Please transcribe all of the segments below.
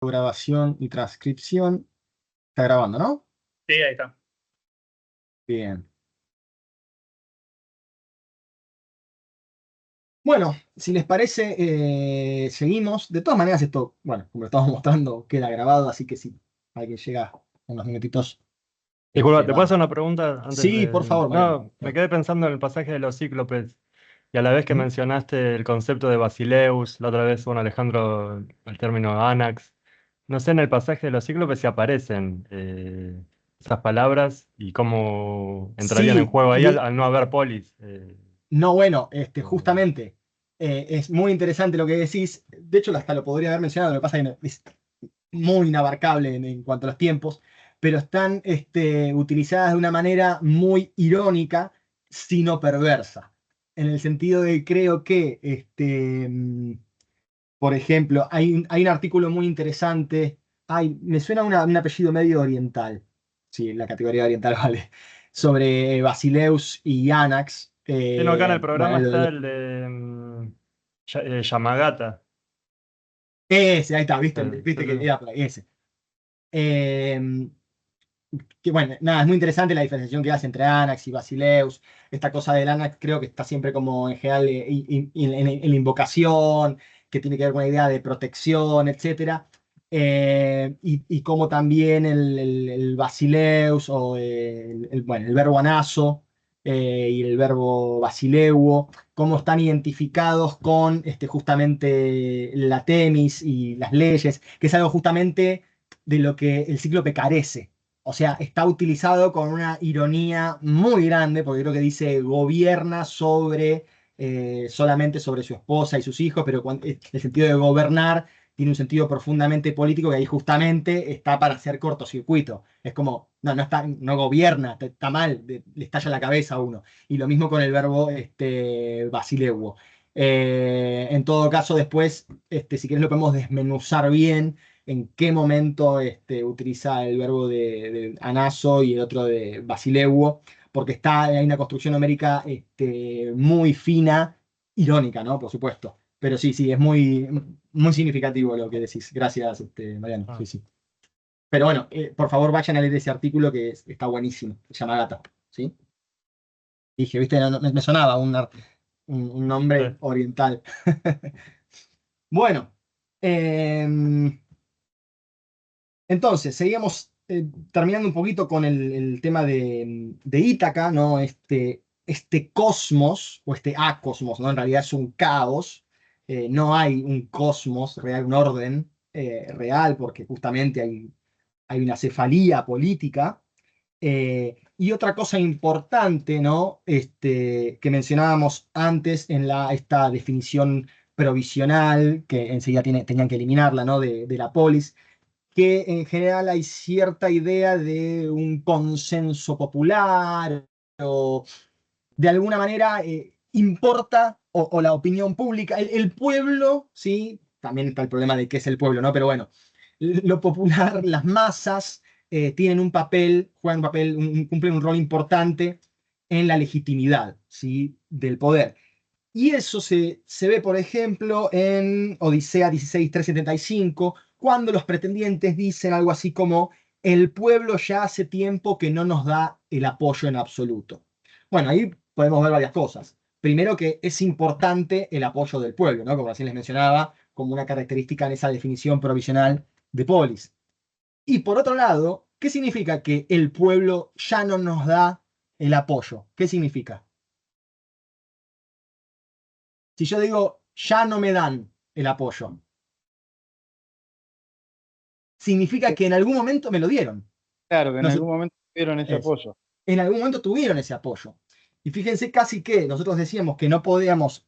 Grabación y transcripción. Está grabando, ¿no? Sí, ahí está. Bien. Bueno, si les parece, seguimos. De todas maneras, esto, bueno, como lo estamos mostrando, queda grabado, así que si alguien llega en unos minutitos, Disculpa, ¿te puedo va. hacer una pregunta antes Sí, por de...? favor, Mariano. No, me quedé pensando en el pasaje de los cíclopes y a la vez que ¿Mm? mencionaste el concepto de Basileus, la otra vez, bueno, Alejandro, el término Anax. No sé en el pasaje de los cíclopes si aparecen esas palabras y cómo entrarían en Sí, juego ahí al no haber polis. no, bueno, O- justamente, es muy interesante lo que decís. De hecho, hasta lo podría haber mencionado, lo que pasa es que es muy inabarcable en cuanto a los tiempos, pero están utilizadas de una manera muy irónica, sino perversa. En el sentido de, creo que, por ejemplo, hay un artículo muy interesante, me suena un apellido medio oriental, sí, la categoría oriental vale, sobre Basileus y Anax. Sí, no, acá en el Bueno, programa está el de Yamagata. ese, ahí está, viste, Sí, viste sí, que sí. era por ahí, ese. Eh, que bueno, nada, es muy interesante la diferenciación que hace entre Anax y Basileus. Esta cosa del Anax creo que está siempre como en general en la invocación, que tiene que ver con la idea de protección, etcétera. Y como también el Basileus o bueno, el verbo anazo y el verbo basileuo, cómo están identificados con justamente la temis y las leyes, que es algo justamente de lo que el cíclope carece. O sea, está utilizado con una ironía muy grande, porque creo que dice gobierna sobre, solamente sobre su esposa y sus hijos, pero el sentido de gobernar tiene un sentido profundamente político que ahí justamente está para hacer cortocircuito. Es como, no está, no gobierna, está mal, le estalla la cabeza a uno. Y lo mismo con el verbo basileuo. En todo caso, después, si quieres lo podemos desmenuzar bien en qué momento utiliza el verbo de anazo y el otro de basileuo, porque hay una construcción numérica muy fina, irónica, ¿no? Por supuesto. Pero sí, sí, es muy, muy significativo lo que decís. Gracias, Mariano. Ah, Sí, sí. Pero bueno, por favor vayan a leer ese artículo que está buenísimo. Se llama Gata. ¿Sí? Dije, viste, me sonaba un nombre sí. oriental. Bueno. em, Entonces, seguíamos terminando un poquito con el tema de Ítaca, ¿no? Este cosmos, o este acosmos, ¿no? En realidad es un caos, no hay un cosmos real, un orden real, porque justamente hay una cefalía política. Y otra cosa importante, ¿no? Que mencionábamos antes en esta definición provisional, que enseguida tenían que eliminarla, ¿no? De la polis, que en general hay cierta idea de un consenso popular o de alguna manera importa o la opinión pública, el pueblo, ¿sí? También está el problema de qué es el pueblo, ¿no? Pero bueno, lo popular, las masas tienen un papel, juegan un papel, cumplen un rol importante en la legitimidad, ¿sí? Del poder. Y eso se ve, por ejemplo, en Odisea 16:375, cuando los pretendientes dicen algo así como, el pueblo ya hace tiempo que no nos da el apoyo en absoluto. Bueno, ahí podemos ver varias cosas. Primero que es importante el apoyo del pueblo, ¿no? Como recién les mencionaba, como una característica en esa definición provisional de polis. Y por otro lado, ¿qué significa que el pueblo ya no nos da el apoyo? ¿Qué significa? Si yo digo, ya no me dan el apoyo, significa que en algún momento me lo dieron. Claro, que en No sé, algún momento tuvieron ese es, apoyo. en algún momento tuvieron ese apoyo. Y fíjense casi que nosotros decíamos que no podíamos,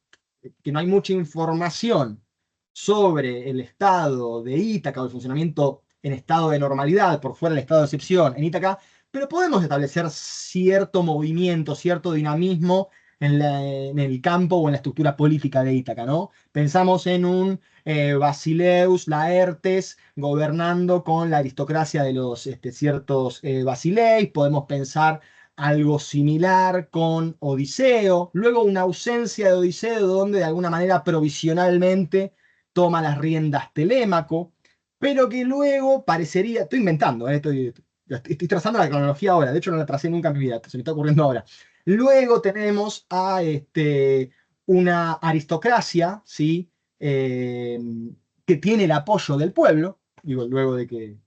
que no hay mucha información sobre el estado de Ítaca o el funcionamiento en estado de normalidad, por fuera del estado de excepción en Ítaca, pero podemos establecer cierto movimiento, cierto dinamismo en el campo o en la estructura política de Ítaca, ¿no? Pensamos en un Basileus Laertes gobernando con la aristocracia de los ciertos Basileis, podemos pensar algo similar con Odiseo, luego una ausencia de Odiseo donde de alguna manera provisionalmente toma las riendas Telémaco, pero que luego parecería, estoy inventando, estoy trazando la cronología ahora, de hecho no la tracé nunca en mi vida, se me está ocurriendo ahora. Luego tenemos a una aristocracia, ¿sí? Eh, que tiene el apoyo del pueblo, digo, luego de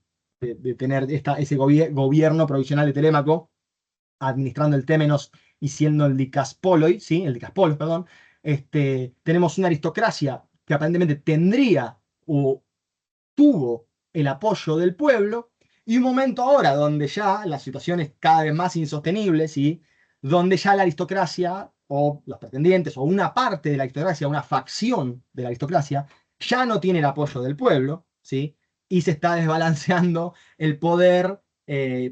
tener ese gobierno provisional de Telémaco, administrando el Témenos y siendo el Dicaspoloi, ¿sí? El Dicaspolos, perdón. Tenemos una aristocracia que aparentemente tendría o tuvo el apoyo del pueblo, y un momento ahora donde ya la situación es cada vez más insostenible, ¿sí? Donde ya la aristocracia o los pretendientes o una parte de la aristocracia, una facción de la aristocracia, ya no tiene el apoyo del pueblo, ¿sí? Y se está desbalanceando el poder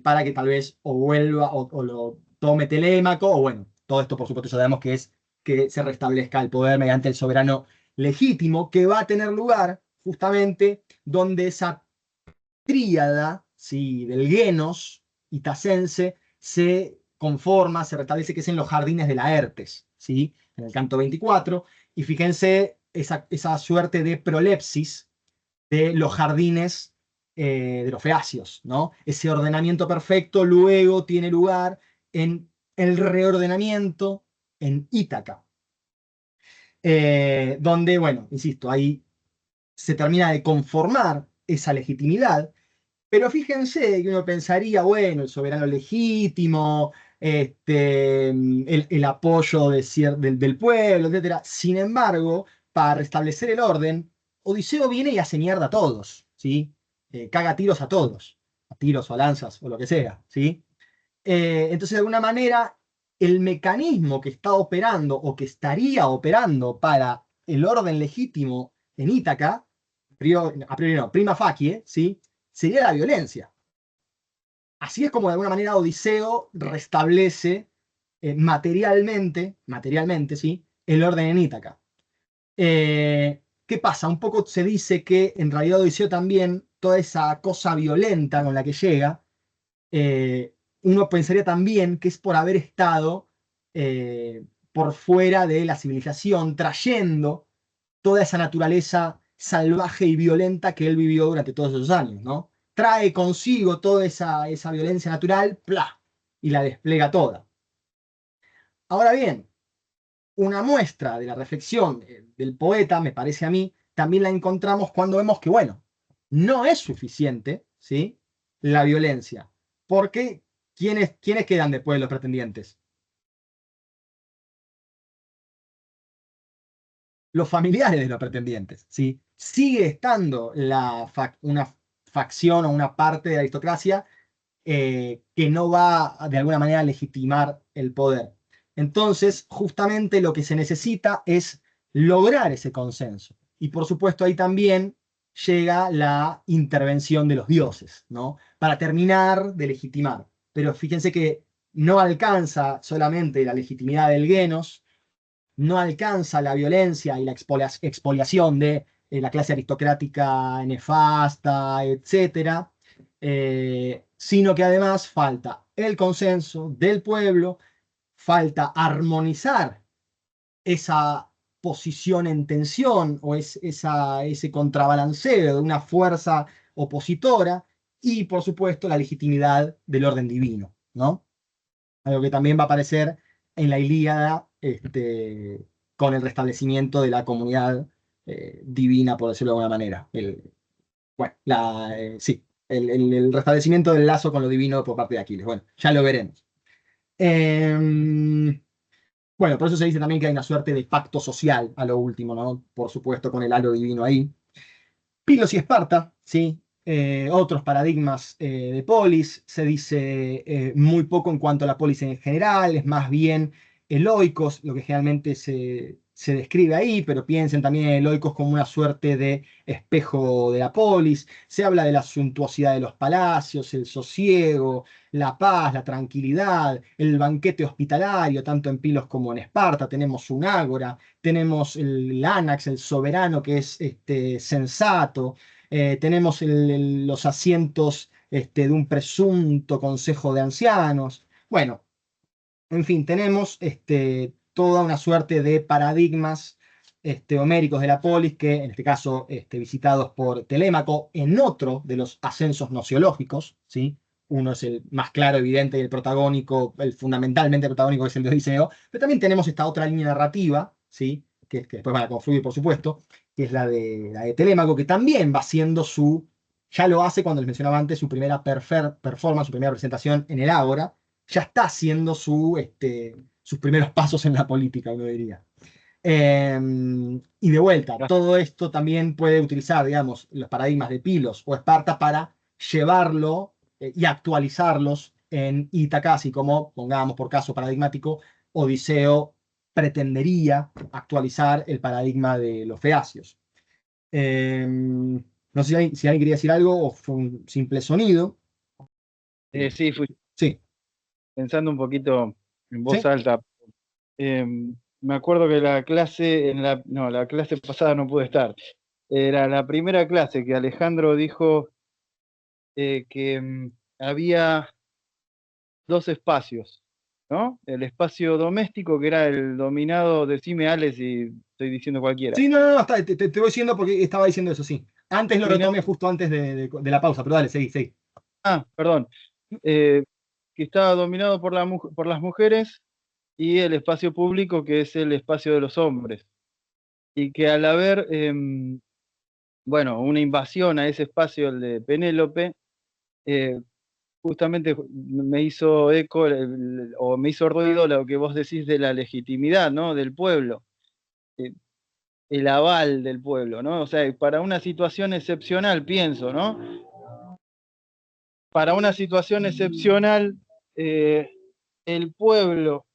para que tal vez o vuelva o lo tome Telémaco, o bueno, todo esto por supuesto sabemos que es que se restablezca el poder mediante el soberano legítimo, que va a tener lugar justamente donde esa tríada, ¿sí? Del Genos itacense se conforma, se restablece, que es en los jardines de Laertes, ¿sí? En el canto 24. Y fíjense esa suerte de prolepsis de los jardines de los feacios, ¿no? Ese ordenamiento perfecto luego tiene lugar en el reordenamiento en Ítaca, donde, bueno, insisto, ahí se termina de conformar esa legitimidad, pero fíjense que uno pensaría, bueno, el soberano legítimo, el apoyo del pueblo, etcétera. Sin embargo, para restablecer el orden, Odiseo viene y hace mierda a todos, ¿sí? Caga tiros a todos, a tiros o a lanzas o lo que sea, ¿sí? Entonces, de alguna manera, el mecanismo que está operando o que estaría operando para el orden legítimo en Ítaca, a priori no, prima facie, ¿sí? Sería la violencia. Así es como de alguna manera Odiseo restablece materialmente, ¿sí? El orden en Ítaca. ¿Qué pasa? Un poco se dice que en realidad Odiseo también, toda esa cosa violenta con la que llega, uno pensaría también que es por haber estado por fuera de la civilización, trayendo toda esa naturaleza salvaje y violenta que él vivió durante todos esos años, ¿no? Trae consigo toda esa violencia natural, ¡plá! Y la despliega toda. Ahora bien, una muestra de la reflexión del poeta, me parece a mí, también la encontramos cuando vemos que, bueno, no es suficiente, ¿sí? La violencia. Porque, ¿quiénes quedan después de los pretendientes? Los familiares de los pretendientes, ¿sí? Sigue estando una facción o una parte de la aristocracia que no va de alguna manera a legitimar el poder. Entonces, justamente lo que se necesita es lograr ese consenso. Y por supuesto ahí también llega la intervención de los dioses, ¿no? Para terminar de legitimar. Pero fíjense que no alcanza solamente la legitimidad del Genos, no alcanza la violencia y la expoliación de la clase aristocrática nefasta, etcétera, sino que además falta el consenso del pueblo, falta armonizar esa posición en tensión o ese contrabalanceo de una fuerza opositora y, por supuesto, la legitimidad del orden divino, ¿no? Algo que también va a aparecer en la Ilíada, con el restablecimiento de la comunidad divina, por decirlo de alguna manera. Bueno, sí, el restablecimiento del lazo con lo divino por parte de Aquiles. Bueno, ya lo veremos. Bueno, por eso se dice también que hay una suerte de pacto social a lo último, ¿no? Por supuesto, con el halo divino ahí. Pilos y Esparta, ¿sí? Otros paradigmas de polis, se dice muy poco en cuanto a la polis en general, es más bien eloicos, lo que generalmente se describe ahí, pero piensen también en eloicos como una suerte de espejo de la polis. Se habla de la suntuosidad de los palacios, el sosiego, la paz, la tranquilidad, el banquete hospitalario, tanto en Pilos como en Esparta. Tenemos un ágora, tenemos el Ánax, el soberano que es sensato, tenemos los asientos de un presunto consejo de ancianos. Bueno, en fin, tenemos toda una suerte de paradigmas homéricos de la polis, que en este caso visitados por Telémaco, en otro de los ascensos gnosiológicos, ¿sí? Uno es el más claro, evidente y el protagónico, el fundamentalmente protagónico es el de Odiseo, pero también tenemos esta otra línea narrativa, ¿sí? Que después van a confluir, por supuesto, que es la de Telémaco, que también va haciendo ya lo hace cuando les mencionaba antes, su primera performance, su primera presentación en el Ágora, ya está haciendo sus primeros pasos en la política, uno diría. Y de vuelta, todo esto también puede utilizar, digamos, los paradigmas de Pilos o Esparta para llevarlo y actualizarlos en Ítaca, así como, pongamos por caso paradigmático, Odiseo pretendería actualizar el paradigma de los feacios. No sé si alguien quería decir algo o fue un simple sonido. Sí, fui Sí, pensando un poquito en voz sí. alta. Eh, Me acuerdo que la clase, no, la clase pasada no pude estar. Era la primera clase que Alejandro dijo que había dos espacios, ¿no? El espacio doméstico, que era el dominado, decime Ale si estoy diciendo cualquiera. Sí, no, te voy diciendo porque estaba diciendo eso, sí. Antes lo Dominado, retomé justo antes de la pausa, pero dale, seguí, seguí. perdón. Eh, que estaba dominado por por las mujeres, y el espacio público, que es el espacio de los hombres. Y que al haber, bueno, una invasión a ese espacio, el de Penélope, eh, justamente me hizo eco o me hizo ruido lo que vos decís de la legitimidad, ¿no? Del pueblo, eh, el aval del pueblo, ¿no? O sea, para una situación excepcional, pienso, ¿no? Para una situación excepcional, el pueblo,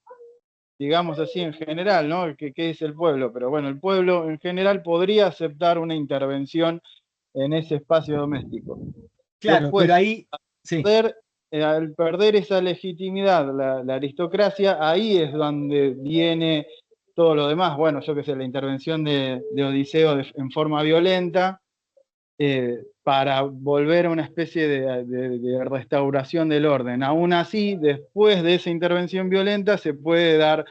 digamos así en general, ¿no? ¿Qué es el pueblo? Pero bueno, el pueblo en general podría aceptar una intervención en ese espacio doméstico. Claro, pero Después, ahí, sí. al perder esa legitimidad, la aristocracia, ahí es donde viene todo lo demás. Bueno, yo qué sé, la intervención de Odiseo en forma violenta, para volver a una especie de restauración del orden. Aún así, después de esa intervención violenta, se puede dar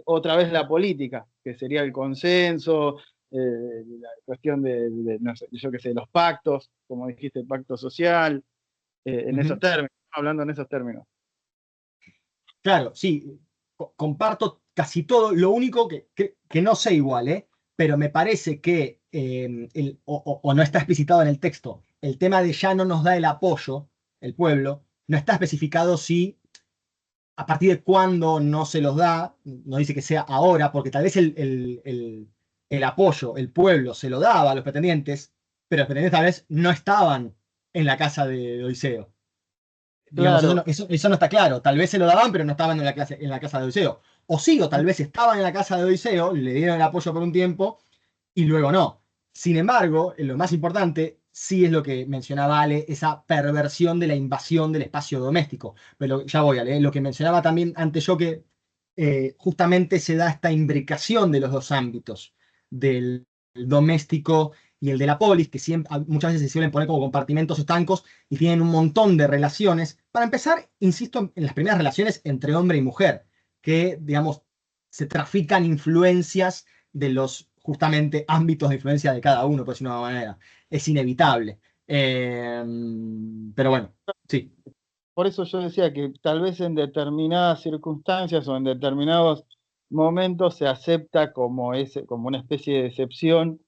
otra vez la política, que sería el consenso, la cuestión no sé, yo qué sé, los pactos, como dijiste, el pacto social, en esos Ujú. términos, hablando en esos términos. Claro, sí, comparto casi todo. Lo único que no sé igual, pero me parece que, o no está explicitado en el texto, el tema de ya no nos da el apoyo, el pueblo, no está especificado si a partir de cuándo no se los da, no dice que sea ahora, porque tal vez el apoyo, el pueblo se lo daba a los pretendientes, pero los pretendientes tal vez no estaban en la casa de Odiseo. Digamos, Claro, eso no está claro. Tal vez se lo daban, pero no estaban en la casa de Odiseo. O sí, o tal vez estaban en la casa de Odiseo, le dieron el apoyo por un tiempo y luego no. Sin embargo, lo más importante sí es lo que mencionaba Ale, esa perversión de la invasión del espacio doméstico. Pero ya voy, Ale, lo que mencionaba también antes yo, que justamente se da esta imbricación de los dos ámbitos, del doméstico y el de la polis, que muchas veces se suelen poner como compartimentos estancos y tienen un montón de relaciones. Para empezar, insisto en las primeras relaciones entre hombre y mujer, que, digamos, se trafican influencias de los justamente ámbitos de influencia de cada uno, por decirlo de una manera. Es inevitable. Pero bueno, sí. por eso yo decía que tal vez en determinadas circunstancias o en determinados momentos se acepta como una especie de excepción,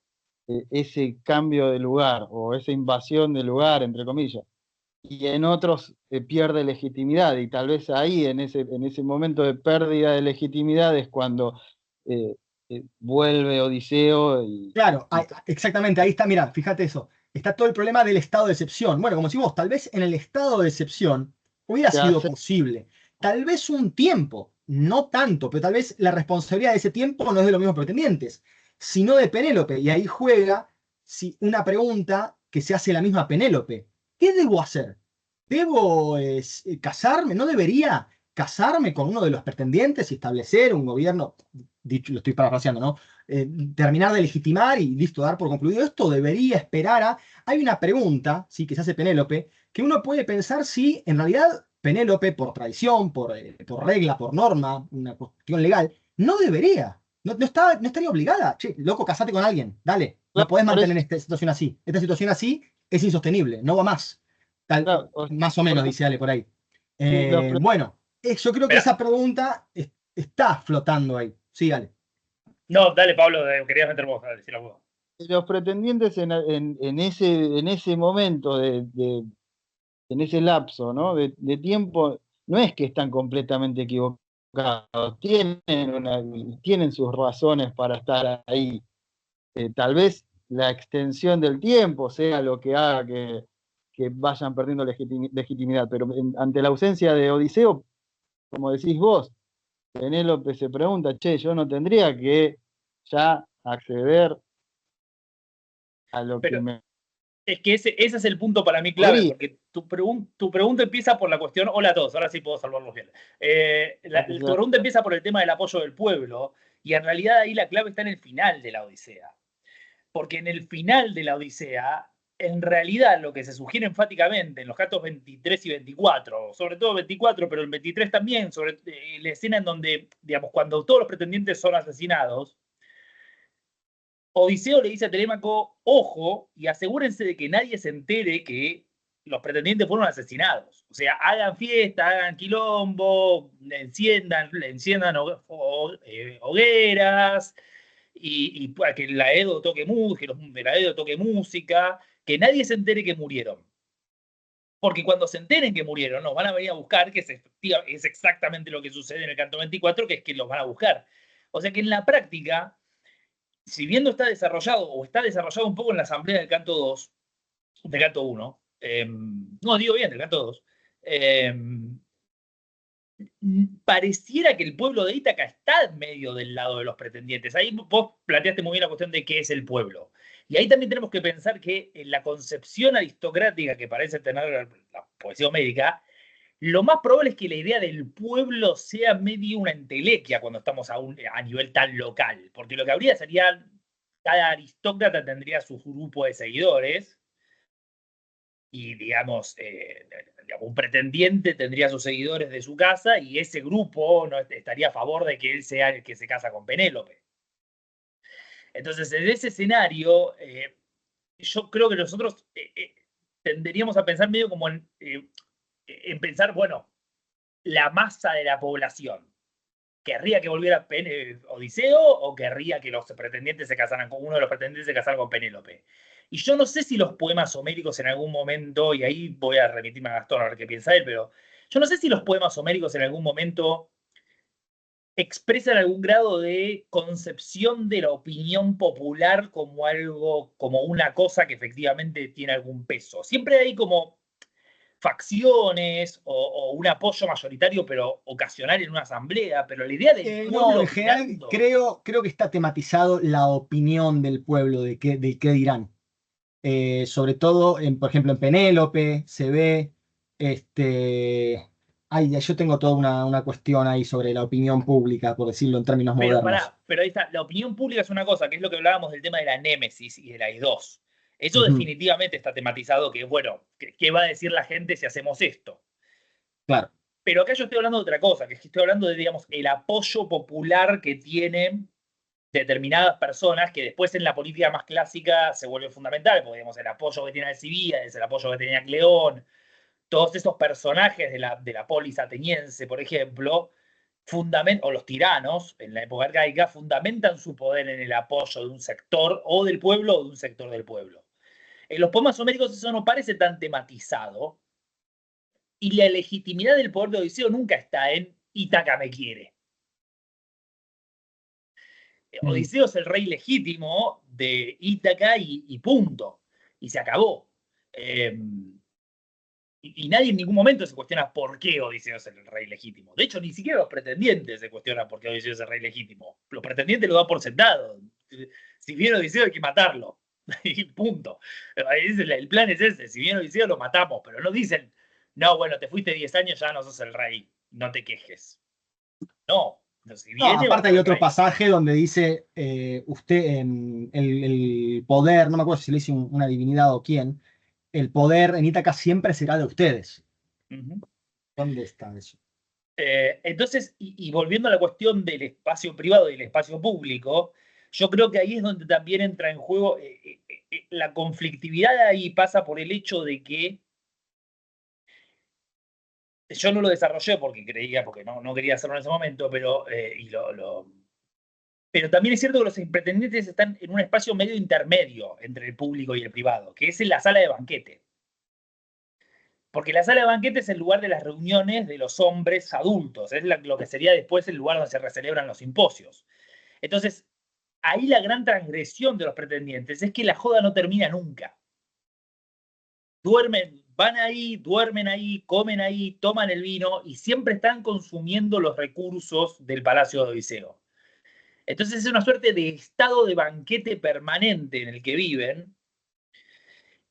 ese cambio de lugar o esa invasión de lugar, entre comillas. Y en otros pierde legitimidad, y tal vez ahí, en ese momento de pérdida de legitimidad, es cuando eh, vuelve Odiseo Claro, exactamente, ahí está, mira, fíjate eso. Está todo el problema del estado de excepción. Bueno, como si vos, tal vez en el estado de excepción hubiera se sido hace, posible. Tal vez un tiempo, no tanto, pero tal vez la responsabilidad de ese tiempo no es de los mismos pretendientes, sino de Penélope. Y ahí juega una pregunta que se hace la misma Penélope. ¿Qué debo hacer? ¿Debo casarme? ¿No debería casarme con uno de los pretendientes y establecer un gobierno? Dicho, lo estoy parafraseando, ¿no? Terminar de legitimar y listo, dar por concluido esto, debería esperar a... Hay una pregunta, ¿sí? Que se hace Penélope, que uno puede pensar si en realidad Penélope, por tradición, por regla, por norma, una cuestión legal, no debería no estaría obligada. Che, loco, casate con alguien, dale. No Claro, podés por eso, mantener esta situación así. Esta situación así es insostenible, no va más. claro, Más o menos, porque dice Ale por ahí. si Bueno, yo creo que Pero, esa pregunta está flotando ahí. Sí, Ale. no, dale, Pablo, querías meter vos, dale, decir algo. los pretendientes en ese momento, en ese lapso, ¿no? de tiempo, no es que están completamente equivocados, tienen sus razones para estar ahí. Tal vez la extensión del tiempo sea lo que haga que vayan perdiendo legitimidad, pero ante la ausencia de Odiseo, como decís vos, Penélope se pregunta, che, yo no tendría que ya acceder a lo que Pero me es que ese es el punto para mí clave, podría. porque tu pregunta empieza por la cuestión, hola a todos, ahora sí puedo salvarlos bien. Tu pregunta empieza por el tema del apoyo del pueblo, y en realidad ahí la clave está en el final de la Odisea. Porque en el final de la Odisea, en realidad lo que se sugiere enfáticamente en los cantos 23 y 24, sobre todo 24, pero el 23 también, sobre la escena en donde, digamos, cuando todos los pretendientes son asesinados, Odiseo le dice a Telémaco, ojo, y asegúrense de que nadie se entere que los pretendientes fueron asesinados. O sea, hagan fiesta, hagan quilombo, enciendan hogueras, y para que la Edo toque música, que la Edo toque música, que nadie se entere que murieron. Porque cuando se enteren que murieron, nos van a venir a buscar, que es exactamente lo que sucede en el canto 24, que es que los van a buscar. O sea que en la práctica, si bien no está desarrollado, o está desarrollado un poco en la asamblea del canto 2, del canto 1, no digo bien, del canto 2, pareciera que el pueblo de Ítaca está en medio del lado de los pretendientes. Ahí vos planteaste muy bien la cuestión de qué es el pueblo. Y ahí también tenemos que pensar que en la concepción aristocrática que parece tener la poesía homérica, lo más probable es que la idea del pueblo sea medio una entelequia cuando estamos a nivel tan local, porque lo que habría sería, cada aristócrata tendría su grupo de seguidores, y digamos, un pretendiente tendría sus seguidores de su casa, y ese grupo no estaría a favor de que él sea el que se casa con Penélope. Entonces, en ese escenario, yo creo que nosotros tenderíamos a pensar medio como en pensar, bueno, la masa de la población. ¿Querría que volviera Odiseo o querría que los pretendientes se casaran con uno de los pretendientes se casara con Penélope? Y yo no sé si los poemas homéricos en algún momento, y ahí voy a remitirme a Gastón a ver qué piensa él, pero yo no sé si los poemas homéricos en algún momento expresan algún grado de concepción de la opinión popular como algo, como una cosa que efectivamente tiene algún peso. Siempre hay como facciones o un apoyo mayoritario, pero ocasional en una asamblea, pero la idea del No, pueblo en general opinando. creo que está tematizado la opinión del pueblo, de qué dirán. Sobre todo, por ejemplo, en Penélope se ve, yo tengo toda una cuestión ahí sobre la opinión pública, por decirlo en términos modernos. Pero ahí está, la opinión pública es una cosa, que es lo que hablábamos del tema de la némesis y de la I2. Eso Ujú, definitivamente está tematizado, que bueno, ¿qué va a decir la gente si hacemos esto? claro. Pero acá yo estoy hablando de otra cosa, que estoy hablando de, digamos, el apoyo popular que tienen determinadas personas que después en la política más clásica se vuelve fundamental, porque digamos, el apoyo que tiene Alcibíades, el apoyo que tenía Cleón, todos esos personajes de la polis ateniense, por ejemplo, o los tiranos en la época arcaica, fundamentan su poder en el apoyo de un sector o del pueblo o de un sector del pueblo. En los poemas homéricos eso no parece tan tematizado, y la legitimidad del poder de Odiseo nunca está en Ítaca me quiere. Mm. Odiseo es el rey legítimo de Ítaca y punto. Y se acabó. Eh, y nadie en ningún momento se cuestiona por qué Odiseo es el rey legítimo. De hecho, ni siquiera los pretendientes se cuestionan por qué Odiseo es el rey legítimo. Los pretendientes lo dan por sentado. Si viene Odiseo hay que matarlo. Y punto. El plan es ese. Si viene Odiseo lo matamos. Pero no dicen, no, bueno, te fuiste 10 años, ya no sos el rey. No te quejes. No. Si No, viene va a aparte ser hay el otro rey. pasaje donde dice, usted, el poder, no me acuerdo si le dice una divinidad o quién, el poder en Ítaca siempre será de ustedes. Uh -huh. ¿Dónde está eso? Entonces, y volviendo a la cuestión del espacio privado y el espacio público, yo creo que ahí es donde también entra en juego la conflictividad. Ahí pasa por el hecho de que yo no lo desarrollé porque creía, porque no quería hacerlo en ese momento, pero, pero también es cierto que los pretendientes están en un espacio medio intermedio entre el público y el privado, que es en la sala de banquete. Porque la sala de banquete es el lugar de las reuniones de los hombres adultos, es lo que sería después el lugar donde se celebran los simposios. Entonces, ahí la gran transgresión de los pretendientes es que la joda no termina nunca. Van ahí, duermen ahí, comen ahí, toman el vino y siempre están consumiendo los recursos del Palacio de Odiseo. Entonces es una suerte de estado de banquete permanente en el que viven,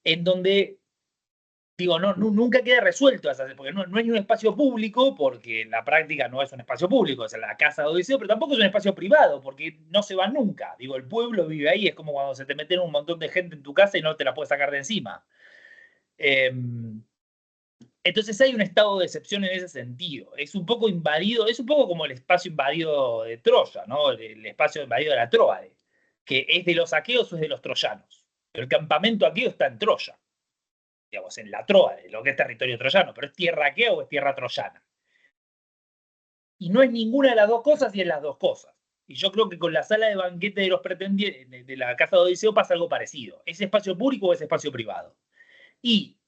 en donde, digo, nunca queda resuelto, porque no es ni un espacio público, porque en la práctica no es un espacio público, es la casa de Odiseo, pero tampoco es un espacio privado, porque no se van nunca. Digo, el pueblo vive ahí, es como cuando se te meten un montón de gente en tu casa y no te la puedes sacar de encima. Entonces hay un estado de excepción en ese sentido. Es un poco invadido, es un poco como el espacio invadido de Troya, ¿no? El espacio invadido de la Tróade, que es de los aqueos o es de los troyanos. Pero el campamento aqueo está en Troya, digamos, en la Tróade, lo que es territorio troyano, pero ¿es tierra aquea o es tierra troyana? Y no es ninguna de las dos cosas y es las dos cosas. Y yo creo que con la sala de banquete de los pretendientes de la casa de Odiseo pasa algo parecido. ¿Es espacio público o es espacio privado? Y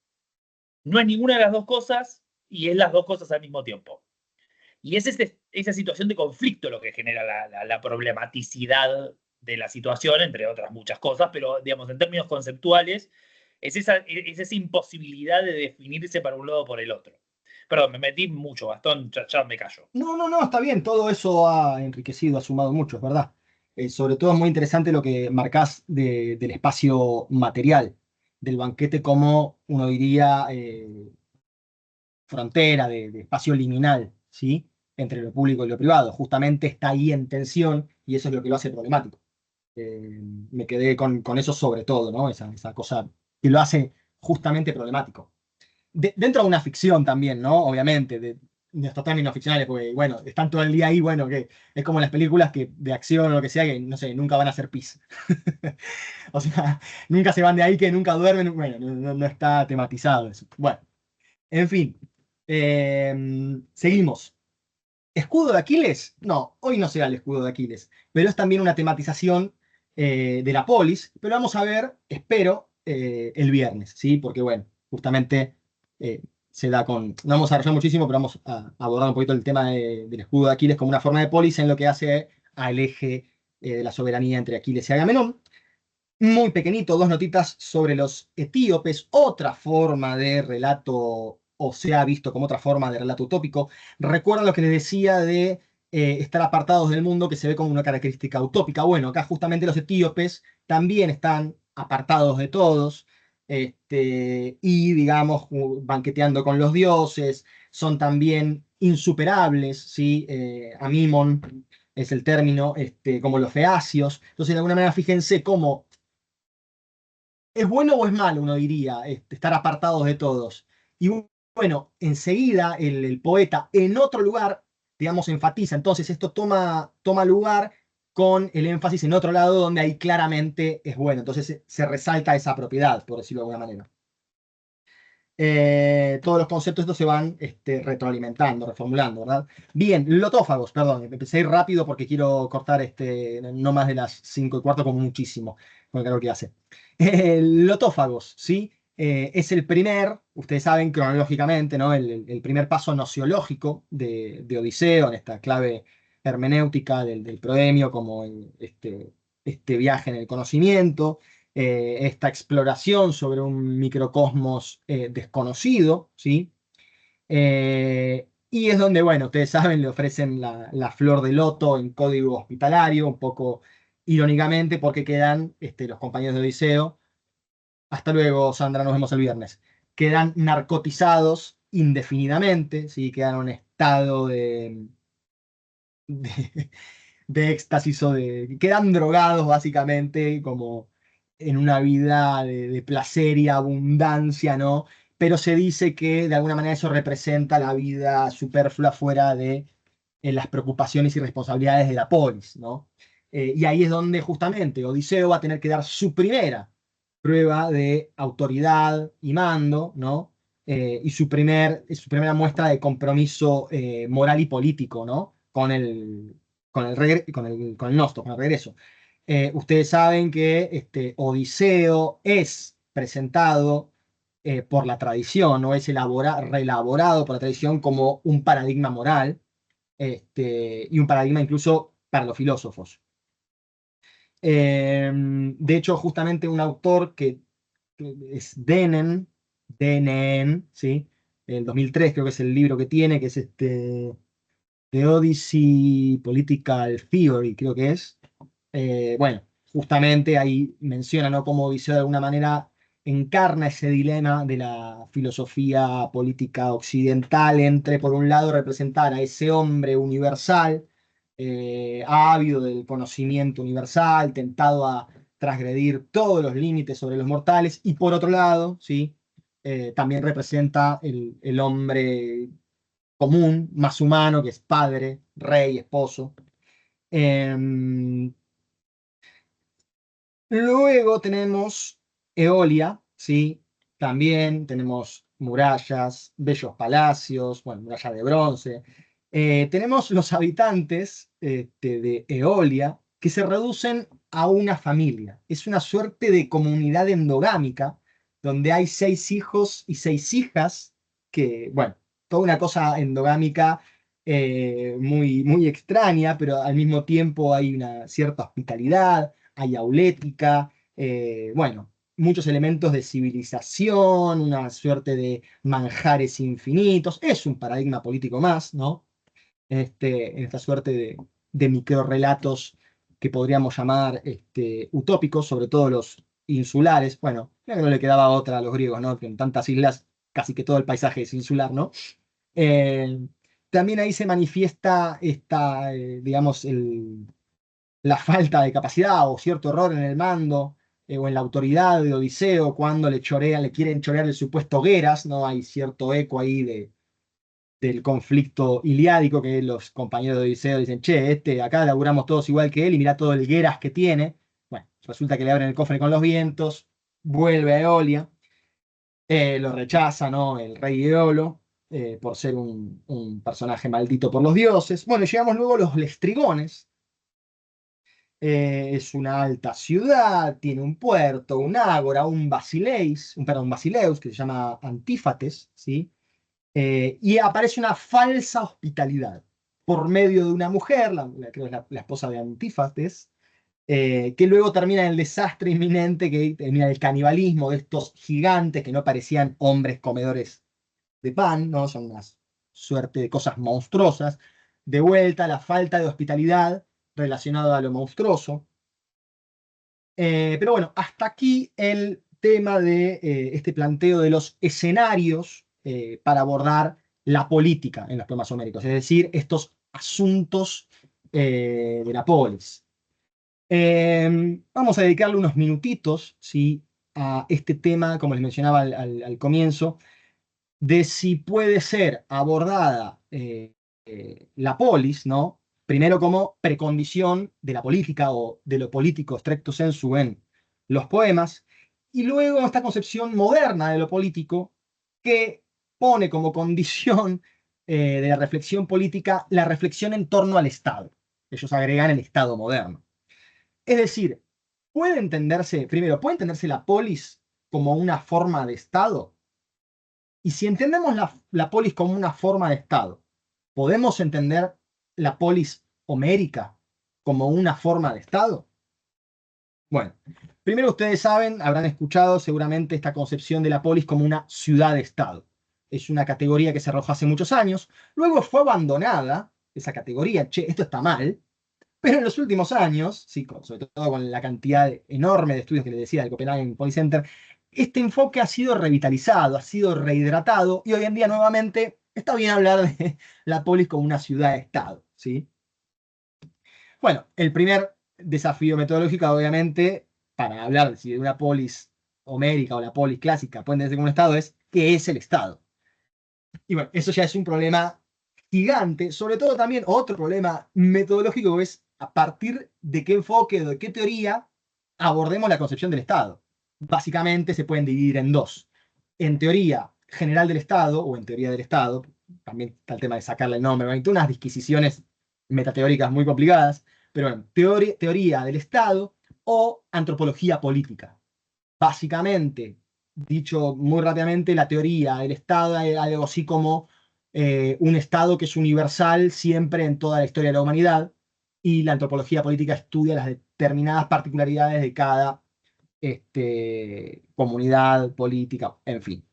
no es ninguna de las dos cosas y es las dos cosas al mismo tiempo. Y es esa situación de conflicto lo que genera la problematicidad de la situación, entre otras muchas cosas, pero digamos, en términos conceptuales, es esa imposibilidad de definirse para un lado o por el otro. Perdón, me metí mucho, Gastón, ya me callo. No, está bien, todo eso ha enriquecido, ha sumado mucho, es verdad. Sobre todo es muy interesante lo que marcás del espacio material, del banquete como, uno diría, frontera, de espacio liminal, ¿sí? Entre lo público y lo privado. Justamente está ahí en tensión y eso es lo que lo hace problemático. Me quedé con eso sobre todo, ¿no? Esa cosa que lo hace justamente problemático. Dentro de una ficción también, ¿no? Obviamente, de estos términos ficcionales, porque, bueno, están todo el día ahí, bueno, que es como las películas de acción o lo que sea, que, no sé, nunca van a hacer pis. O sea, nunca se van de ahí, que nunca duermen, bueno, no está tematizado eso. Bueno, en fin, seguimos. ¿Escudo de Aquiles? No, hoy no será el escudo de Aquiles, pero es también una tematización de la polis, pero vamos a ver, espero, el viernes, ¿sí? Porque, bueno, justamente se da con... No vamos a desarrollar muchísimo, pero vamos a abordar un poquito el tema del escudo de Aquiles como una forma de polis en lo que hace al eje de la soberanía entre Aquiles y Agamenón. Muy pequeñito, dos notitas sobre los etíopes, otra forma de relato, o se ha visto como otra forma de relato utópico. Recuerdan lo que les decía de estar apartados del mundo, que se ve como una característica utópica. Bueno, acá justamente los etíopes también están apartados de todos, y digamos, banqueteando con los dioses, son también insuperables, ¿sí? Amimon es el término, como los feacios. Entonces, de alguna manera, fíjense cómo ¿es bueno o es malo, uno diría, estar apartados de todos? Y bueno, enseguida el poeta en otro lugar, digamos, enfatiza. Entonces esto toma lugar con el énfasis en otro lado donde ahí claramente es bueno. Entonces se resalta esa propiedad, por decirlo de alguna manera. Todos los conceptos estos se van retroalimentando, reformulando, ¿verdad? Bien, lotófagos, perdón, empecé a ir rápido porque quiero cortar no más de las 5:15 como muchísimo, con el calor que hace. Lotófagos, ¿sí? Es el primer, ustedes saben cronológicamente, ¿no? El primer paso nociológico de Odiseo en esta clave hermenéutica del proemio, como este viaje en el conocimiento, esta exploración sobre un microcosmos desconocido, ¿sí? Y es donde, bueno, ustedes saben, le ofrecen la flor de loto en código hospitalario, un poco irónicamente, porque quedan los compañeros de Odiseo. Hasta luego, Sandra, nos vemos el viernes. Quedan narcotizados indefinidamente, ¿sí? Quedan en un estado de, de éxtasis quedan drogados básicamente como en una vida de placer y abundancia, ¿no? pero se dice que de alguna manera eso representa la vida superflua fuera de las preocupaciones y responsabilidades de la polis, ¿no? Y ahí es donde justamente Odiseo va a tener que dar su primera prueba de autoridad y mando, ¿no? Y su primera muestra de compromiso moral y político, ¿no? Con el Nostos, con el regreso. Ustedes saben que Odiseo es presentado por la tradición, ¿no? Es reelaborado por la tradición como un paradigma moral, y un paradigma incluso para los filósofos. De hecho, justamente un autor que es Denen, ¿sí? El 2003 creo que es el libro que tiene, que es The Odyssey Political Theory, creo que es. Bueno, justamente ahí menciona, ¿no?, cómo Odiseo de alguna manera encarna ese dilema de la filosofía política occidental entre, por un lado, representar a ese hombre universal, ávido del conocimiento universal, tentado a transgredir todos los límites sobre los mortales, y por otro lado, ¿sí? También representa el hombre común, más humano, que es padre, rey, esposo. Em, Luego tenemos Eolia, ¿sí? También tenemos murallas, bellos palacios, bueno, muralla de bronce. Tenemos los habitantes de Eolia que se reducen a una familia. Es una suerte de comunidad endogámica donde hay 6 hijos y 6 hijas, que, bueno, toda una cosa endogámica muy, muy extraña, pero al mismo tiempo hay una cierta hospitalidad, hay aulética, bueno, muchos elementos de civilización, una suerte de manjares infinitos. Es un paradigma político más, ¿no? En esta suerte de microrrelatos que podríamos llamar utópicos, sobre todo los insulares. Bueno, creo que no le quedaba otra a los griegos, ¿no? Que en tantas islas casi que todo el paisaje es insular, ¿no? Eh, También ahí se manifiesta digamos, la falta de capacidad o cierto error en el mando o en la autoridad de Odiseo cuando le quieren chorear el supuesto Gueras, ¿no? Hay cierto eco ahí del conflicto iliádico, que los compañeros de Odiseo dicen, che, acá laburamos todos igual que él y mirá todo el Gueras que tiene. Bueno, resulta que le abren el cofre con los vientos, vuelve a Eolia, lo rechaza, ¿no?, el rey Eolo, por ser un personaje maldito por los dioses. Bueno, llegamos luego a los Lestrigones. Es una alta ciudad, tiene un puerto, un ágora, un basileus, que se llama Antífates, ¿sí? Y aparece una falsa hospitalidad por medio de una mujer, creo que es la esposa de Antífates, que luego termina en el desastre inminente, que termina el canibalismo de estos gigantes que no parecían hombres comedores de pan, ¿no? Son una suerte de cosas monstruosas. De vuelta, la falta de hospitalidad relacionada a lo monstruoso. Pero bueno, hasta aquí el tema de este planteo de los escenarios para abordar la política en los poemas homéricos, es decir, estos asuntos de la polis. Vamos a dedicarle unos minutitos, ¿sí?, a este tema, como les mencionaba al comienzo, de si puede ser abordada la polis, ¿no? Primero como precondición de la política o de lo político stricto sensu en los poemas, y luego esta concepción moderna de lo político que pone como condición de la reflexión política la reflexión en torno al Estado. Ellos agregan el Estado moderno. Es decir, primero, ¿puede entenderse la polis como una forma de Estado? Y si entendemos la polis como una forma de Estado, ¿podemos entender la polis homérica como una forma de Estado? Bueno, primero ustedes habrán escuchado seguramente esta concepción de la polis como una ciudad-estado. Es una categoría que se arrojó hace muchos años, luego fue abandonada esa categoría, che, esto está mal, pero en los últimos años, sí, sobre todo con la cantidad enorme de estudios que les decía del Copenhagen Polis Center, este enfoque ha sido revitalizado, ha sido rehidratado, y hoy en día nuevamente está bien hablar de la polis como una ciudad-estado, ¿sí? Bueno, el primer desafío metodológico, obviamente, para hablar de una polis homérica o la polis clásica puede entenderse como un Estado es ¿qué es el Estado? Y bueno, eso ya es un problema gigante, sobre todo también otro problema metodológico que es a partir de qué enfoque, de qué teoría abordemos la concepción del Estado. Básicamente se pueden dividir en dos. En teoría general del Estado, o en teoría del Estado, también está el tema de sacarle el nombre, hay unas disquisiciones metateóricas muy complicadas, pero bueno, teoría del Estado o antropología política. Básicamente, dicho muy rápidamente, la teoría del Estado es algo así como un Estado que es universal siempre en toda la historia de la humanidad, y la antropología política estudia las determinadas particularidades de cada comunidad política, en fin.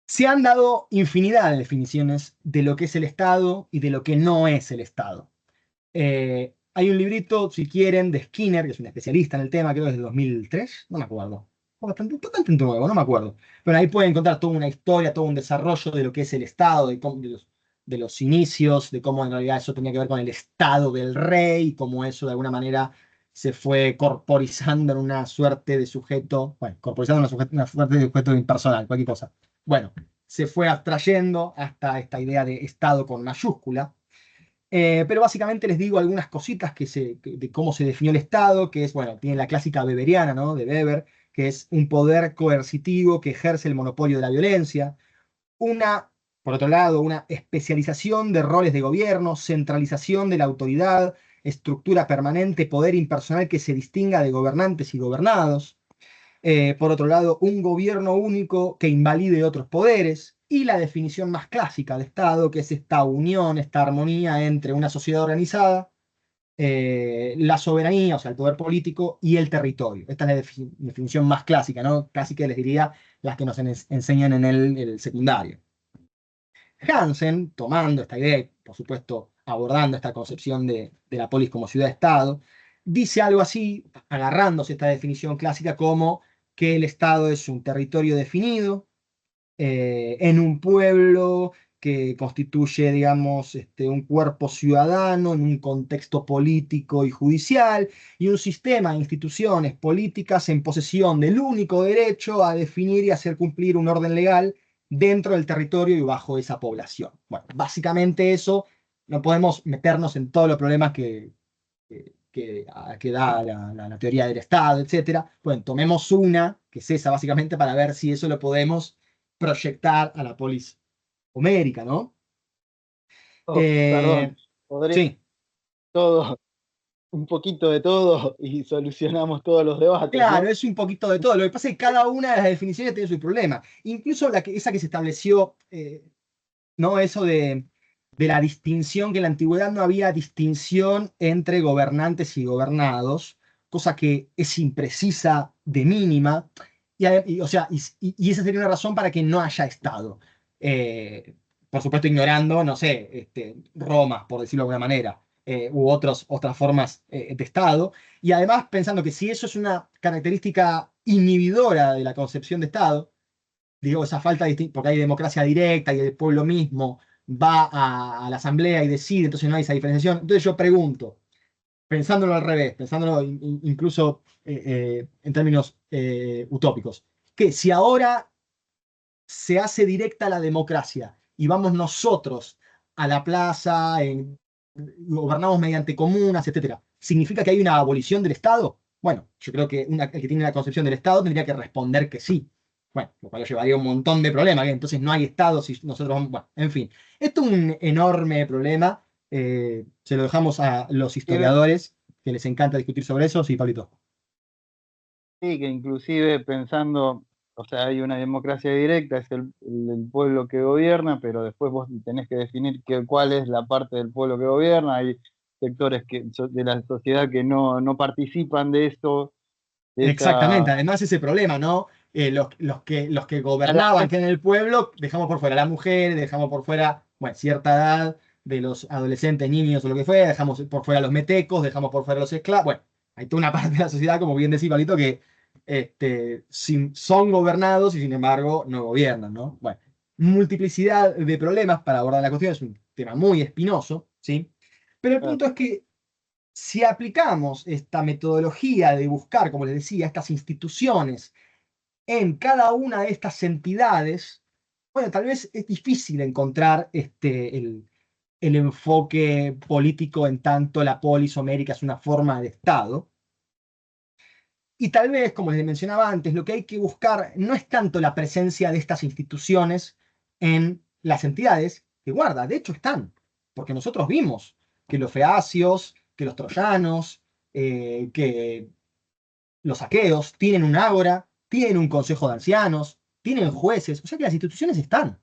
Se han dado infinidad de definiciones de lo que es el Estado y de lo que no es el Estado. Hay un librito, si quieren, de Skinner, que es un especialista en el tema, creo que es de 2003, no me acuerdo. Bastante nuevo, no me acuerdo. Pero ahí pueden encontrar toda una historia, todo un desarrollo de lo que es el Estado, de los inicios, de cómo en realidad eso tenía que ver con el Estado del rey, y cómo eso de alguna manera se fue corporizando en una suerte de sujeto, bueno, corporizando una suerte de sujeto impersonal, cualquier cosa. Bueno, se fue abstrayendo hasta esta idea de Estado con mayúscula. Pero básicamente les digo algunas cositas de cómo se definió el Estado, que es, bueno, tiene la clásica weberiana, ¿no? De Weber, que es un poder coercitivo que ejerce el monopolio de la violencia. Por otro lado, una especialización de roles de gobierno, centralización de la autoridad, estructura permanente, poder impersonal que se distinga de gobernantes y gobernados. Por otro lado, un gobierno único que invalide otros poderes, y la definición más clásica de Estado, que es esta unión, esta armonía entre una sociedad organizada, la soberanía, o sea, el poder político, y el territorio. Esta es la definición más clásica, ¿no? Casi que les diría las que nos enseñan en el secundario. Hansen, tomando esta idea y, por supuesto, abordando esta concepción de la polis como ciudad-estado, dice algo así, agarrándose esta definición clásica como que el Estado es un territorio definido en un pueblo que constituye, digamos, un cuerpo ciudadano en un contexto político y judicial, y un sistema de instituciones políticas en posesión del único derecho a definir y hacer cumplir un orden legal dentro del territorio y bajo esa población. Bueno, básicamente eso, no podemos meternos en todos los problemas que da la teoría del Estado, etcétera. Bueno, tomemos una, que es esa básicamente, para ver si eso lo podemos proyectar a la polis homérica, ¿no? Perdón, podría Sí, todo, un poquito de todo y solucionamos todos los debates, claro, ¿no? es un poquito de todo. Lo que pasa es que cada una de las definiciones tiene su problema. Incluso esa que se estableció, ¿no? Eso de la distinción, que en la antigüedad no había distinción entre gobernantes y gobernados, cosa que es imprecisa de mínima, o sea, y esa sería una razón para que no haya Estado. Por supuesto, ignorando, no sé, Roma, por decirlo de alguna manera, u otras formas de Estado, y además pensando que si eso es una característica inhibidora de la concepción de Estado, digo, esa falta de porque hay democracia directa y el pueblo mismo va a la asamblea y decide, entonces no hay esa diferenciación. Entonces yo pregunto, pensándolo al revés, pensándolo incluso en términos utópicos, que si ahora se hace directa la democracia y vamos nosotros a la plaza, gobernamos mediante comunas, etcétera, ¿significa que hay una abolición del Estado? Bueno, yo creo que el que tiene la concepción del Estado tendría que responder que sí. Bueno, lo cual llevaría un montón de problemas, que entonces no hay Estado si nosotros vamos. Bueno, en fin, esto es un enorme problema. Se lo dejamos a los historiadores, que les encanta discutir sobre eso. Sí, Pablito. Sí, que inclusive pensando, o sea, hay una democracia directa, es el pueblo que gobierna, pero después vos tenés que definir cuál es la parte del pueblo que gobierna. Hay sectores de la sociedad que no participan de esto, de Exactamente, esa... además ese problema, ¿no? Los que gobernaban, que en el pueblo, dejamos por fuera a la mujer, dejamos por fuera, bueno, cierta edad de los adolescentes, niños o lo que fuera, dejamos por fuera a los metecos, dejamos por fuera a los esclavos. Bueno, hay toda una parte de la sociedad, como bien decía Pablito, que son gobernados y sin embargo no gobiernan, ¿no? Bueno, multiplicidad de problemas para abordar la cuestión, es un tema muy espinoso, ¿sí? Pero el punto es que Si aplicamos esta metodología de buscar, como les decía, estas instituciones en cada una de estas entidades, bueno, tal vez es difícil encontrar el enfoque político en tanto la polis homérica es una forma de Estado. Y tal vez, como les mencionaba antes, lo que hay que buscar no es tanto la presencia de estas instituciones en las entidades que guarda, de hecho están, porque nosotros vimos que los feacios, que los troyanos, que los aqueos tienen un ágora, tienen un consejo de ancianos, tienen jueces, o sea que las instituciones están.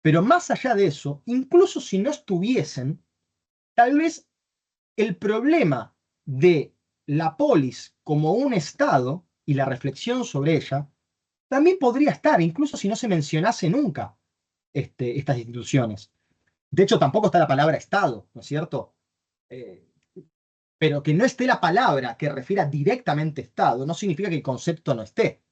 Pero más allá de eso, incluso si no estuviesen, tal vez el problema de la polis como un estado y la reflexión sobre ella también podría estar, incluso si no se mencionase nunca estas instituciones. De hecho, tampoco está la palabra estado, ¿no es cierto? Pero que no esté la palabra que refiera directamente a estado no significa que el concepto no esté.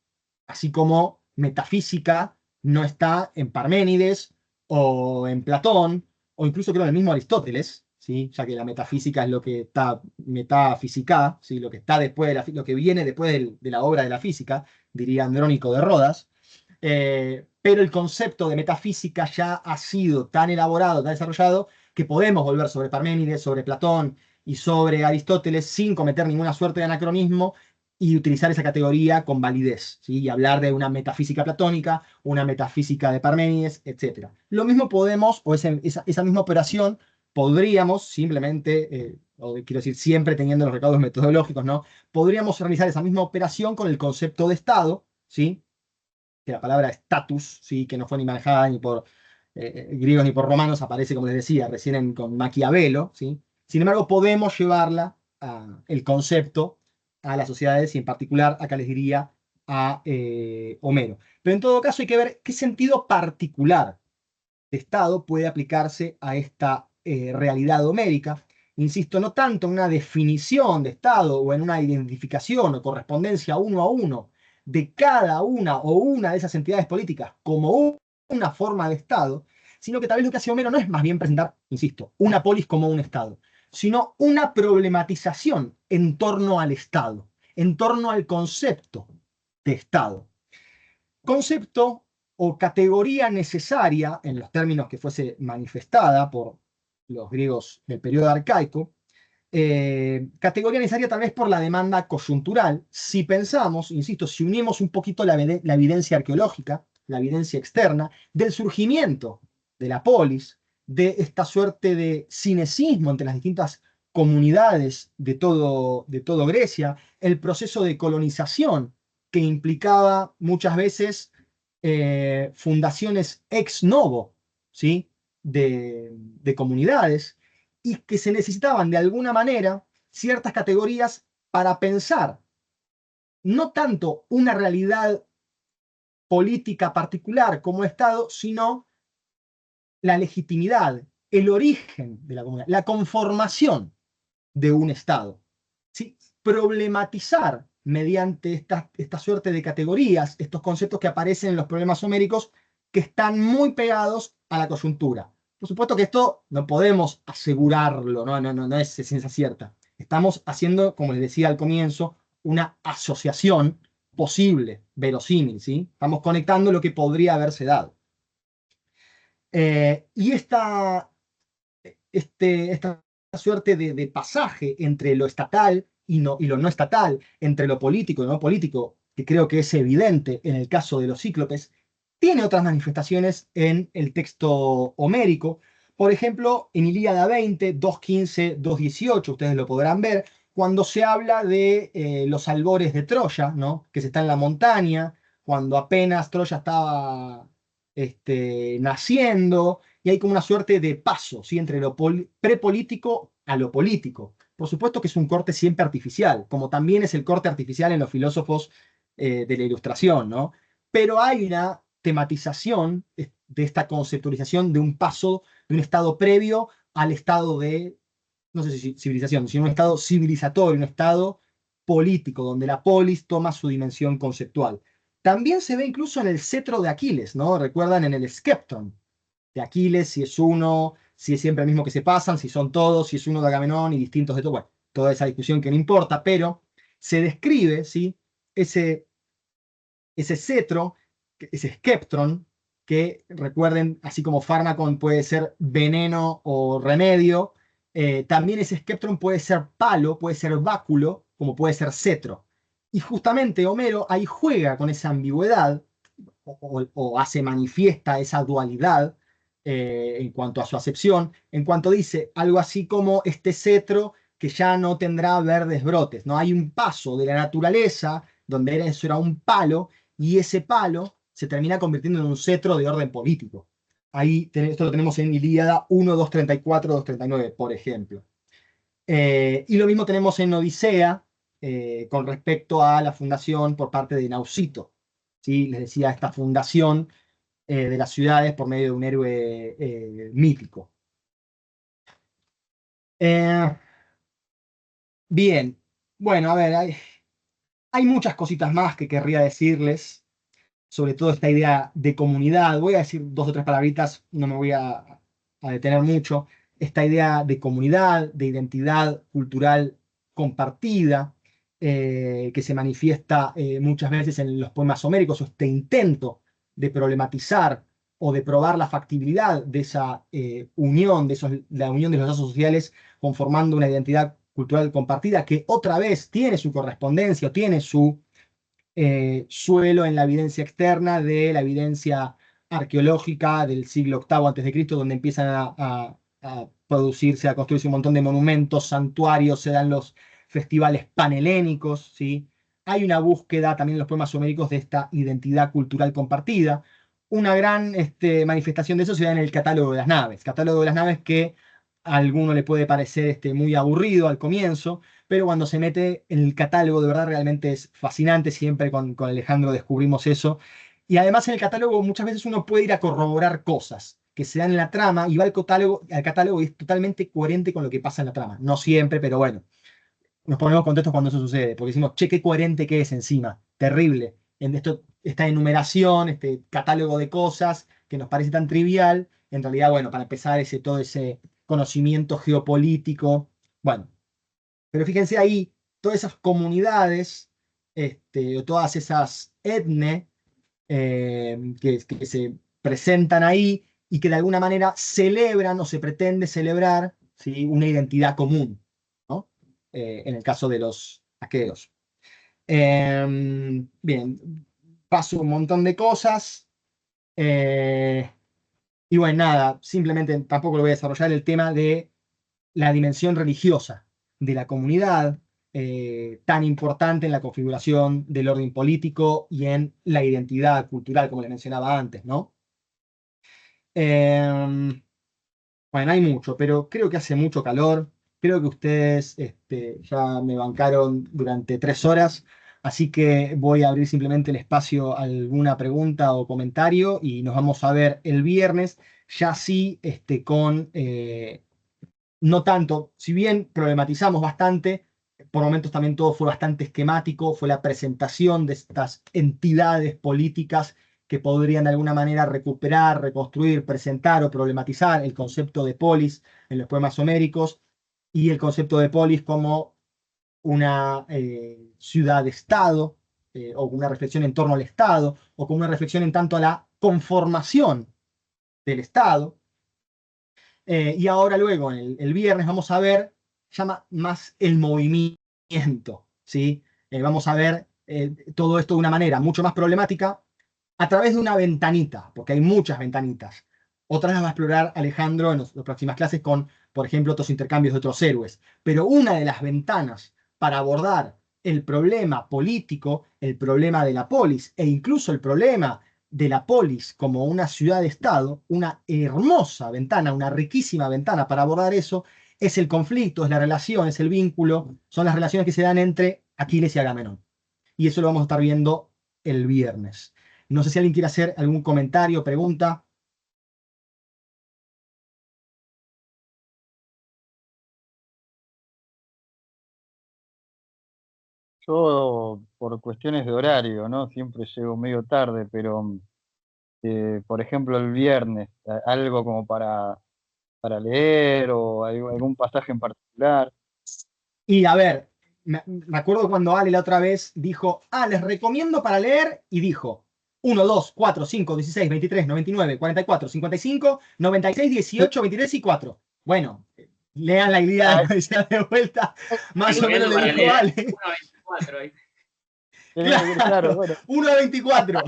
Así como metafísica no está en Parménides o en Platón, o incluso creo en el mismo Aristóteles, ¿sí? Ya que la metafísica es lo que está metafísica, ¿sí? Lo que está después de lo que viene después de la obra de la física, diría Andrónico de Rodas. Pero el concepto de metafísica ya ha sido tan elaborado, tan desarrollado, que podemos volver sobre Parménides, sobre Platón y sobre Aristóteles sin cometer ninguna suerte de anacronismo y utilizar esa categoría con validez, ¿sí? Y hablar de una metafísica platónica, una metafísica de Parménides, etc. Lo mismo podemos, o esa misma operación, podríamos simplemente, o quiero decir, siempre teniendo los recaudos metodológicos, ¿no? Podríamos realizar esa misma operación con el concepto de Estado, ¿sí? Que la palabra status, ¿sí? Que no fue ni manejada ni por griegos ni por romanos, aparece, como les decía, recién con Maquiavelo, ¿sí? Sin embargo, podemos llevarla, el concepto, a las sociedades y en particular, acá les diría, a Homero. Pero en todo caso hay que ver qué sentido particular de Estado puede aplicarse a esta realidad homérica. Insisto, no tanto en una definición de Estado o en una identificación o correspondencia uno a uno de cada una de esas entidades políticas como una forma de Estado, sino que tal vez lo que hace Homero no es más bien presentar, insisto, una polis como un Estado, sino una problematización en torno al Estado, en torno al concepto de Estado. Concepto o categoría necesaria, en los términos que fuese manifestada por los griegos del periodo arcaico, categoría necesaria tal vez por la demanda coyuntural. Si pensamos, insisto, si unimos un poquito la evidencia arqueológica, la evidencia externa, del surgimiento de la polis, de esta suerte de cinesismo entre las distintas comunidades de todo Grecia, el proceso de colonización que implicaba muchas veces fundaciones ex novo, ¿sí? de comunidades, y que se necesitaban de alguna manera ciertas categorías para pensar no tanto una realidad política particular como Estado, sino la legitimidad, el origen de la comunidad, la conformación de un Estado. ¿Sí? Problematizar mediante esta suerte de categorías, estos conceptos que aparecen en los problemas homéricos que están muy pegados a la coyuntura. Por supuesto que esto no podemos asegurarlo, no es ciencia cierta. Estamos haciendo, como les decía al comienzo, una asociación posible, verosímil, ¿sí? Estamos conectando lo que podría haberse dado. Y esta suerte de pasaje entre lo estatal y lo no estatal, entre lo político y lo no político, que creo que es evidente en el caso de los cíclopes, tiene otras manifestaciones en el texto homérico. Por ejemplo, en Ilíada 20, 2.15, 2.18, ustedes lo podrán ver, cuando se habla de los albores de Troya, ¿no? Que se está en la montaña, cuando apenas Troya estaba naciendo, y hay como una suerte de paso, ¿sí? Entre lo prepolítico a lo político. Por supuesto que es un corte siempre artificial, como también es el corte artificial en los filósofos de la Ilustración, ¿no? Pero hay una tematización de esta conceptualización de un paso de un estado previo al estado de, no sé si civilización, sino un estado civilizatorio, un estado político, donde la polis toma su dimensión conceptual. También se ve incluso en el cetro de Aquiles, ¿no? Recuerdan en el Skepton de Aquiles, si es uno, si es siempre el mismo que se pasan, si son todos, si es uno de Agamenón y distintos de todo, bueno, toda esa discusión que no importa, pero se describe, ¿sí? Ese cetro, ese skeptron, que recuerden, así como fármaco puede ser veneno o remedio, también ese skeptron puede ser palo, puede ser báculo, como puede ser cetro. Y justamente Homero ahí juega con esa ambigüedad o hace manifiesta esa dualidad en cuanto a su acepción, en cuanto dice algo así como este cetro que ya no tendrá verdes brotes, ¿no? Hay un paso de la naturaleza donde eso era un palo y ese palo se termina convirtiendo en un cetro de orden político. Ahí esto lo tenemos en Ilíada 1, 234, 239, por ejemplo. Y lo mismo tenemos en Odisea con respecto a la fundación por parte de Nausito. ¿Sí? Les decía, esta fundación de las ciudades por medio de un héroe mítico. Eh, bien, bueno, a ver, hay muchas cositas más que querría decirles, sobre todo esta idea de comunidad. Voy a decir dos o tres palabritas, no me voy a detener mucho. Esta idea de comunidad, de identidad cultural compartida, que se manifiesta muchas veces en los poemas homéricos, o este intento de problematizar o de probar la factibilidad de esa unión, la unión de los lazos sociales conformando una identidad cultural compartida que otra vez tiene su correspondencia, tiene su suelo en la evidencia externa de la evidencia arqueológica del siglo VIII a.C., donde empiezan a producirse, a construirse un montón de monumentos, santuarios, se dan los festivales panhelénicos, ¿sí? Hay una búsqueda también en los poemas homéricos de esta identidad cultural compartida. Una gran manifestación de eso se da en el catálogo de las naves. Catálogo de las naves que a alguno le puede parecer muy aburrido al comienzo, pero cuando se mete en el catálogo, de verdad realmente es fascinante. Siempre con Alejandro descubrimos eso. Y además en el catálogo muchas veces uno puede ir a corroborar cosas que se dan en la trama y va al catálogo y es totalmente coherente con lo que pasa en la trama. No siempre, pero bueno, nos ponemos contentos cuando eso sucede, porque decimos, che, qué coherente que es encima, terrible. En esto, esta enumeración, este catálogo de cosas que nos parece tan trivial, en realidad, bueno, para empezar todo ese conocimiento geopolítico, bueno, pero fíjense ahí, todas esas comunidades, o todas esas etnias que se presentan ahí y que de alguna manera celebran o se pretende celebrar, ¿sí? Una identidad común, ¿no? En el caso de los aqueos. Bien, paso un montón de cosas. Y bueno, nada, simplemente tampoco lo voy a desarrollar el tema de la dimensión religiosa de la comunidad, tan importante en la configuración del orden político y en la identidad cultural, como les mencionaba antes, ¿no? Bueno, hay mucho, pero creo que hace mucho calor. Creo que ustedes ya me bancaron durante 3 horas, así que voy a abrir simplemente el espacio a alguna pregunta o comentario y nos vamos a ver el viernes, ya sí, con no tanto, si bien problematizamos bastante, por momentos también todo fue bastante esquemático, fue la presentación de estas entidades políticas que podrían de alguna manera recuperar, reconstruir, presentar o problematizar el concepto de polis en los poemas homéricos y el concepto de polis como una ciudad-estado, o una reflexión en torno al Estado, o como una reflexión en tanto a la conformación del Estado. Y ahora luego, el viernes, vamos a ver, llama más el movimiento, ¿sí? Vamos a ver todo esto de una manera mucho más problemática a través de una ventanita, porque hay muchas ventanitas. Otras las va a explorar Alejandro en las próximas clases con, por ejemplo, otros intercambios de otros héroes. Pero una de las ventanas para abordar el problema político, el problema de la polis e incluso el problema de la polis como una ciudad-estado, una hermosa ventana, una riquísima ventana para abordar eso, es el conflicto, es la relación, es el vínculo, son las relaciones que se dan entre Aquiles y Agamenón. Y eso lo vamos a estar viendo el viernes. No sé si alguien quiere hacer algún comentario, pregunta. Yo, por cuestiones de horario, ¿no? Siempre llego medio tarde, pero, por ejemplo, el viernes, algo como para para leer o algún pasaje en particular. Y a ver, me acuerdo cuando Ale la otra vez dijo, les recomiendo para leer, y dijo 1, 2, 4, 5, 16, 23, 99, 44, 55, 96, 18, 23 y 4. Bueno, lean la Ilíada de Ah, Odisea de vuelta, más o menos Recomiendo le para dijo leer Ale. 1.24 ahí. claro, bueno. 1 a 24.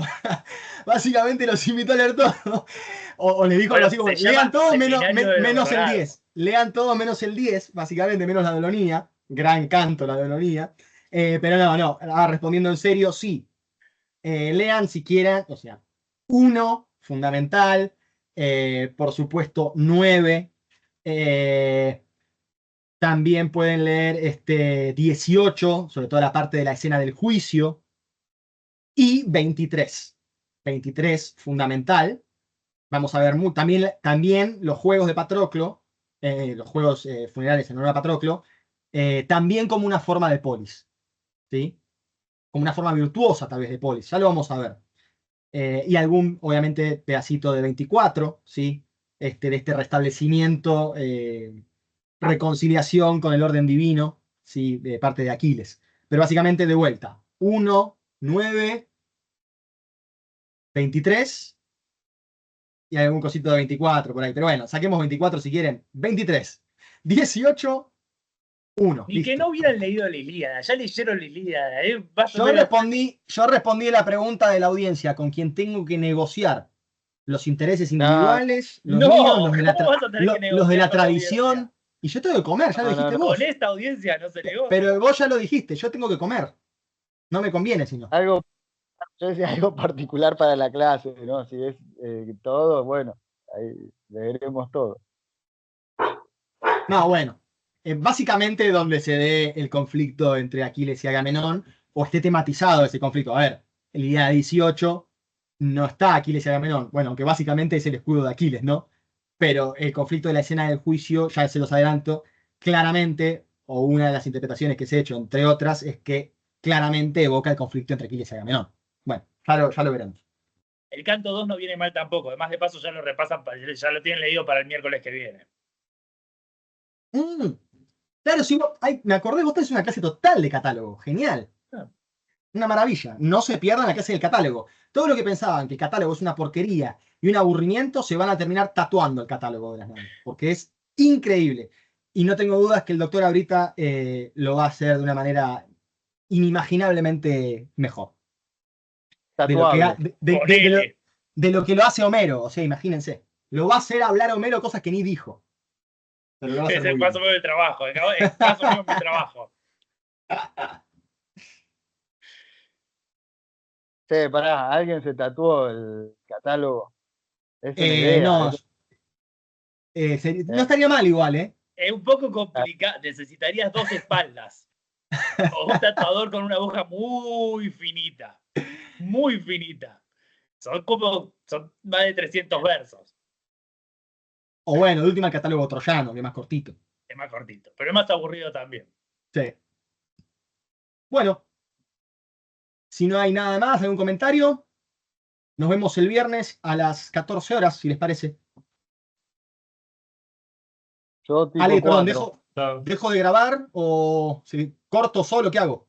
Básicamente los invitó a leer todo. O le dijo algo Bueno, así como, se llama lean todo Seminario de menos el Doctorado. 10. Lean todo menos el 10, básicamente menos la Dolonía. Gran canto la Dolonía. Pero no, respondiendo en serio, sí. Lean si quieren, o sea, 1, fundamental. Por supuesto, 9. También pueden leer 18, sobre todo la parte de la escena del juicio. Y 23. 23, fundamental. Vamos a ver también los juegos de Patroclo, los juegos funerales en honor a Patroclo, también como una forma de polis, ¿sí? Como una forma virtuosa tal vez de polis, ya lo vamos a ver. Y algún, obviamente, pedacito de 24, ¿sí? De este restablecimiento, reconciliación con el orden divino, ¿sí? De parte de Aquiles. Pero básicamente de vuelta, 1, 9, 23 y algún cosito de 24 por ahí. Pero bueno, saquemos 24 si quieren. 23, 18, 1. Ni que Listo. no hubieran leído la Ilíada, ya leyeron la Ilíada. Más o Yo menos. respondí a la pregunta de la audiencia con quien tengo que negociar los intereses No, individuales, los No, míos, ¿cómo vas a tener que los de negociar la con la audiencia? tradición. Y yo tengo que comer, ya lo dijiste no. Con vos. esta audiencia no se negocia. Pero vos ya lo dijiste, yo tengo que comer. No me conviene si no. Algo, yo decía algo particular para la clase, ¿no? Si es todo, bueno, ahí leeremos todo. No, bueno. Básicamente donde se dé el conflicto entre Aquiles y Agamenón, o esté tematizado ese conflicto. A ver, el día 18 no está Aquiles y Agamenón. Bueno, aunque básicamente es el escudo de Aquiles, ¿no? Pero el conflicto de la escena del juicio, ya se los adelanto, claramente, o una de las interpretaciones que se ha hecho, entre otras, es que claramente evoca el conflicto entre Aquiles y Agamenón. Bueno, ya lo veremos. El canto 2 no viene mal tampoco. Además, de paso, ya lo repasan, ya lo tienen leído para el miércoles que viene. Claro, sí, me acordé, vos tenés una clase total de catálogo. Genial. Ah. Una maravilla. No se pierdan la clase del catálogo. Todo lo que pensaban que el catálogo es una porquería y un aburrimiento, se van a terminar tatuando el catálogo de las naves. Porque es increíble. Y no tengo dudas que el doctor ahorita lo va a hacer de una manera inimaginablemente mejor. De lo que, Tatuable. de lo que lo hace Homero. O sea, imagínense. Lo va a hacer hablar Homero cosas que ni dijo. Pero lo va a hacer Ese es muy más o bien. menos el trabajo. Es más o menos mi trabajo. Sí, pará, alguien se tatuó el catálogo. Es una idea. No, no estaría mal igual, ¿eh? Es un poco complicado. Necesitarías 2 espaldas. O un tatuador con una aguja muy finita. Muy finita. Son más de 300 versos. O bueno, de última el catálogo troyano, que es más cortito. Es más cortito. Pero es más aburrido también. Sí. Bueno, si no hay nada más, algún comentario, nos vemos el viernes a las 14 horas, si les parece. Yo tipo Ale, perdón, 4. ¿dejo de grabar o si corto solo? ¿Qué hago?